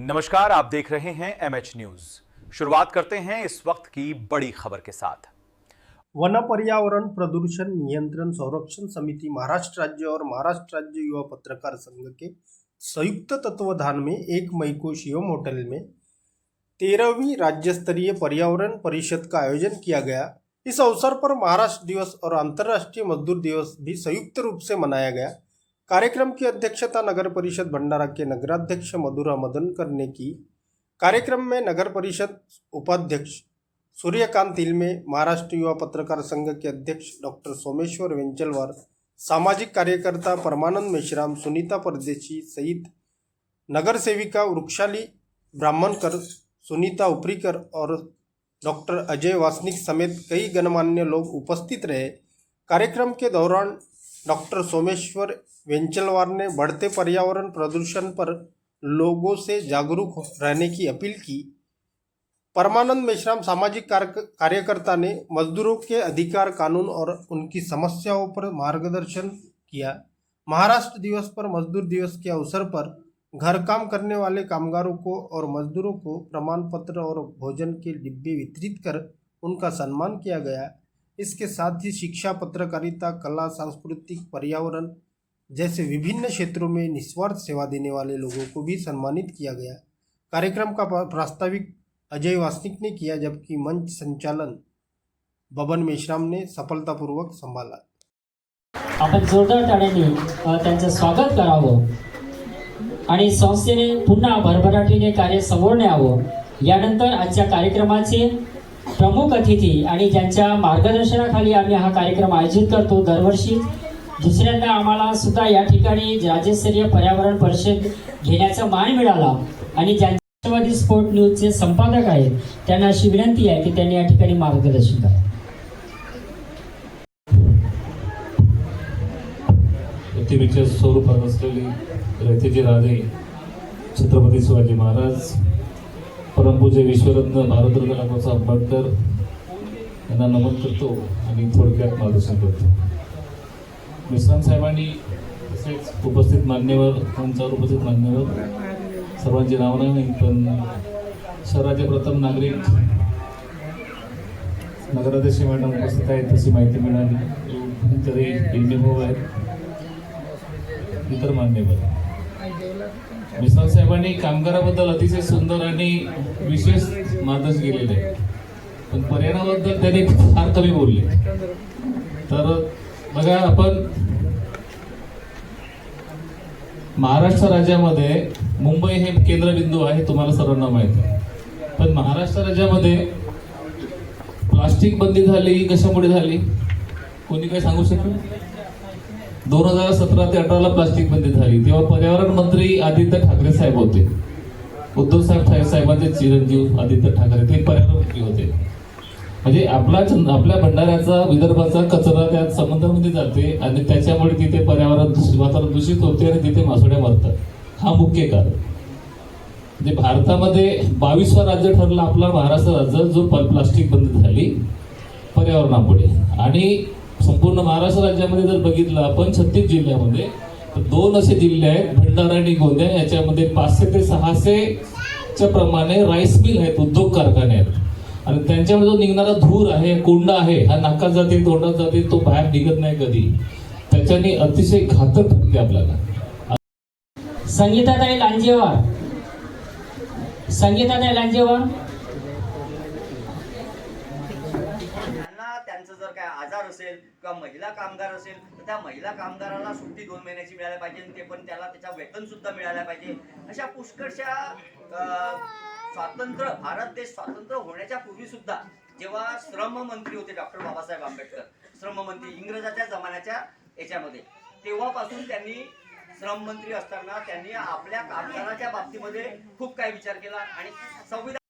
नमस्कार, आप देख रहे हैं एमएच न्यूज। शुरुआत करते हैं इस वक्त की बड़ी खबर के साथ। वन पर्यावरण प्रदूषण नियंत्रण संरक्षण समिति महाराष्ट्र राज्य और महाराष्ट्र राज्य युवा पत्रकार संघ के संयुक्त तत्वाधान में 1 मई को शिवम होटल में 13वीं राज्य स्तरीय पर्यावरण परिषद का आयोजन किया गया। इस अवसर पर महाराष्ट्र दिवस और अंतर्राष्ट्रीय मजदूर दिवस भी संयुक्त रूप से मनाया गया। कार्यक्रम की अध्यक्षता नगर परिषद भंडारा के नगराध्यक्ष मधुरा मदनकर ने की। कार्यक्रम में नगर परिषद उपाध्यक्ष सूर्यकांत इल्मे, महाराष्ट्र युवा पत्रकार संघ के अध्यक्ष डॉक्टर सोमेश्वर वेंचलवार, सामाजिक कार्यकर्ता परमानंद मेश्राम, सुनीता परदेशी सहित नगर सेविका वृक्षाली ब्राह्मणकर, सुनीता उपरीकर और डॉक्टर अजय वासनिक समेत कई गणमान्य लोग उपस्थित रहे। कार्यक्रम के दौरान डॉक्टर सोमेश्वर वेंचलवार ने बढ़ते पर्यावरण प्रदूषण पर लोगों से जागरूक रहने की अपील की। परमानंद मेश्राम, सामाजिक कार्यकर्ता ने मजदूरों के अधिकार कानून और उनकी समस्याओं पर मार्गदर्शन किया। महाराष्ट्र दिवस पर मजदूर दिवस के अवसर पर घर काम करने वाले कामगारों को और मजदूरों को प्रमाण पत्र और भोजन के डिब्बे वितरित कर उनका सम्मान किया गया। इसके साथ ही शिक्षा, पत्रकारिता, कला, सांस्कृतिक, पर्यावरण जैसे विभिन्न क्षेत्रों में निस्वार्थ सेवा देने वाले लोगों को भी सम्मानित किया गया। कार्यक्रम का प्रास्ताविक अजय वासनिक ने किया, जबकि मंच संचालन बबन मेश्राम ने सफलतापूर्वक संभाला। आपण जोरदार टाळ्यांनी त्यांचं स्वागत करावं आणि संस्थेने पुन्हा भरभराटीने कार्य समोर न्यावं। यानंतर आजच्या कार्यक्रमाचे प्रमुख अतिथी आणि ज्यांच्या मार्गदर्शनाखाली आम्ही हा कार्यक्रम आयोजित करतो दरवर्षी, दुसऱ्यांदा आम्हाला सुद्धा या ठिकाणी राज्यस्तरीय पर्यावरण परिषद घेण्याचा मान मिळाला आणि ज्यांच्यावादी स्पोर्ट न्यूजचे संपादक आहेत त्यांना अशी विनंती आहे की त्यांनी या ठिकाणी मार्गदर्शन करावं। प्रतिमेच्या स्वरूपात असलेली रयतेचे राजे छत्रपती शिवाजी महाराज, परमपूज्य विश्वरत्न भारतरत्न डॉक्टर आंबेडकर यांना नमन करतो आणि थोडक्यात मार्गदर्शन करतो। मेश्राम साहेबांनी तसेच उपस्थित मान्यवर, मंचावर उपस्थित मान्यवर सर्वांची नावं नाही, पण शहराचे प्रथम नागरिक नगराध्यक्ष मॅडम उपस्थित आहेत तशी माहिती मिळाली, तरी भाऊ आहेत, इतर मान्यवर। मेश्राम साहेबांनी कामगाराबद्दल अतिशय सुंदर आणि विशेष मार्गदर्शन केलेले आहे, पण पर्यावरणाबद्दल त्यांनी फार कमी बोलले। तर बघा, आपण महाराष्ट्र राज्यामध्ये मुंबई हे केंद्रबिंदू आहे, तुम्हाला सर्वांना माहिती आहे, पण महाराष्ट्र राज्यामध्ये प्लास्टिक बंदी झाली कशामुळे झाली, कोणी काय सांगू शकेल? 2017 ते 18 प्लास्टिक बंदी झाली, तेव्हा पर्यावरण मंत्री आदित्य ठाकरे साहेब होते, उद्धव साहेबांचे चिरंजीव आदित्य ठाकरे ते पर्यावरण मंत्री होते। म्हणजे आपल्या भंडाऱ्याचा, विदर्भाचा कचरा त्या समुद्रामध्ये जाते आणि त्याच्यामुळे तिथे वातावरण दूषित होते आणि तिथे मासोळ्या मरतात। हा मुख्य कारण। म्हणजे भारतामध्ये 22वा राज्य ठरलं आपला महाराष्ट्र राज्य, जो प्लास्टिक बंदी झाली पर्यावरणामुळे। आणि संपूर्ण महाराष्ट्र राज्यामध्ये जर बघितलं आपण 36 जिल्ह्यामध्ये, तर 2 असे जिल्हे आहेत, भंडारा आणि गोंदिया, याच्यामध्ये 500 ते 600च्या प्रमाणे राईस मिल आहेत, उद्योग कारखाने आहेत, आणि त्यांच्यामध्ये जो निघणारा धूर आहे, कोंडा आहे, हा नाकात जाते, तोंडात जाते, तो बाहेर निघत नाही कधी, त्याच्याने अतिशय घातक ठरते आपल्याला। संगीताताई लांजेवार, त्यांचं जर काय आजार असेल किंवा महिला कामगार असेल तर त्या महिला कामगाराला सुट्टी 2 महिन्याची मिळायला पाहिजे, ते पण त्याला त्याचा वेतन सुद्धा मिळायला पाहिजे। अशा पुष्कळशा भारत देश स्वातंत्र्य होण्याच्या पूर्वी सुद्धा जेव्हा श्रम मंत्री होते डॉक्टर बाबासाहेब आंबेडकर, श्रम मंत्री इंग्रजाच्या जमान्याच्या याच्यामध्ये, तेव्हापासून त्यांनी श्रम मंत्री असताना त्यांनी आपल्या कामगाराच्या बाबतीमध्ये खूप काही विचार केला आणि संविधान